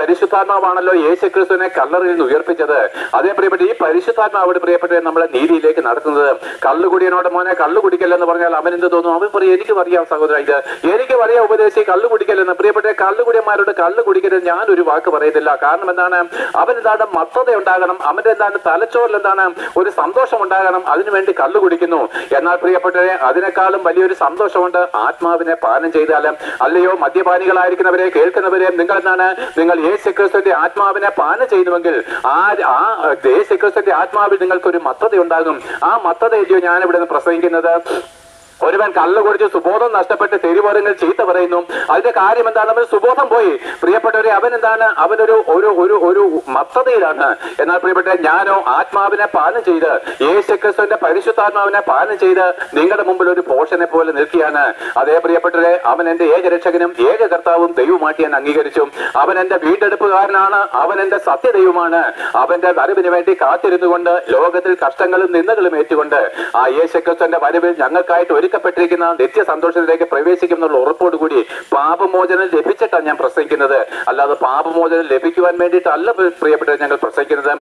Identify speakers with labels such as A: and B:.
A: പരിശുദ്ധാത്മാവാണല്ലോ യേശുക്രിസ്തുവിനെ കല്ലറയിൽ നിന്ന് ഉയർപ്പിച്ചത്. അതേ പ്രിയപ്പെട്ട ഈ പരിശുദ്ധാത്മാവിടെ പ്രിയപ്പെട്ട നമ്മളെ നീതിയിലേക്ക് നടത്തുന്നത്. കള്ളുകുടിയനോട് മോനെ കള്ളു കുടിക്കല്ലെന്ന് പറഞ്ഞാൽ അവൻ എന്ത് തോന്നും? അവൻ പറയും എനിക്ക് പറയാം സഹോദര, ഇത് എനിക്ക് പറയാം ഉപദേശി കള്ളു കുടിക്കല്ലെന്ന്. പ്രിയപ്പെട്ട കള്ളുകുടിയന്മാരോട് കള്ളു കുടിക്കരുത് ഞാനൊരു വാക്ക് പറയത്തില്ല. കാരണം എന്താണ്? അവൻ എന്താണ് മത്തത ഉണ്ടാകണം, അവന്റെ എന്താണ് തലച്ചോറിൽ എന്താണ് ഒരു സന്തോഷം ഉണ്ടാകണം, അതിനുവേണ്ടി കള്ളു കുടിക്കുന്നു. എന്നാൽ പ്രിയപ്പെട്ടവരെ അതിനേക്കാളും വലിയൊരു സന്തോഷമുണ്ട് ആത്മാവിനെ പാനം ചെയ്താലും. അല്ലയോ മദ്യപാനികളായിരിക്കുന്നവരെ കേൾക്കുന്നവരെ, നിങ്ങൾ യേശുക്രിസ്തുവിന്റെ ആത്മാവിനെ പാനം ചെയ്യുന്നുവെങ്കിൽ ആ യേശുക്രിസ്തുവിന്റെ ആത്മാവിൽ നിങ്ങൾക്കൊരു മത്തത ഉണ്ടാകും. ആ മത്തതയല്ലയോ ഞാൻ ഇവിടെ നിന്ന് പ്രസംഗിക്കുന്നത്. ഒരുവൻ കള്ളു കുടിച്ച് സുബോധം നഷ്ടപ്പെട്ട് തെരുവോരങ്ങൾ ചീത്ത പറയുന്നു. അതിന്റെ കാര്യം എന്താണ്? അവൻ സുബോധം പോയി. പ്രിയപ്പെട്ടവരെ അവൻ എന്താണ്? അവനൊരു ഒരു ഒരു ഒരു മത്തതയിലാണ്. എന്നാൽ പ്രിയപ്പെട്ട ഞാനോ ആത്മാവിനെ പാനം ചെയ്ത് യേശുക്രിസ്തുവിന്റെ പരിശുദ്ധാത്മാവിനെ പാനം ചെയ്ത് നിങ്ങളുടെ മുമ്പിൽ ഒരു പോഷനെ പോലെ നിൽക്കുകയാണ്. അതേ പ്രിയപ്പെട്ടവരെ, അവൻ എന്റെ ഏകരക്ഷകനും ഏക കർത്താവും ദൈവമായിട്ട് ഞാൻ അംഗീകരിച്ചു. അവൻ എന്റെ വീണ്ടെടുപ്പുകാരനാണ്, അവൻ എന്റെ സത്യദൈവമാണ്. അവന്റെ വരവിന് വേണ്ടി കാത്തിരുന്നുകൊണ്ട് ലോകത്തിൽ കഷ്ടങ്ങളും നിന്ദകളും ഏറ്റുകൊണ്ട് ആ യേശുക്രിസ്തുവിന്റെ വരവിൽ ഞങ്ങൾക്കായിട്ട് ഒരുക്കപ്പെട്ടിരിക്കുന്ന നിത്യ സന്തോഷത്തിലേക്ക് പ്രവേശിക്കുന്നുള്ള ഉറപ്പോടുകൂടി പാപമോചനം ലഭിച്ചിട്ടാണ് ഞാൻ പ്രസംഗിക്കുന്നത്. അല്ലാതെ പാപമോചനം ലഭിക്കുവാൻ വേണ്ടിയിട്ടല്ല പ്രിയപ്പെട്ടവർ ഞങ്ങൾ പ്രസംഗിക്കുന്നത്.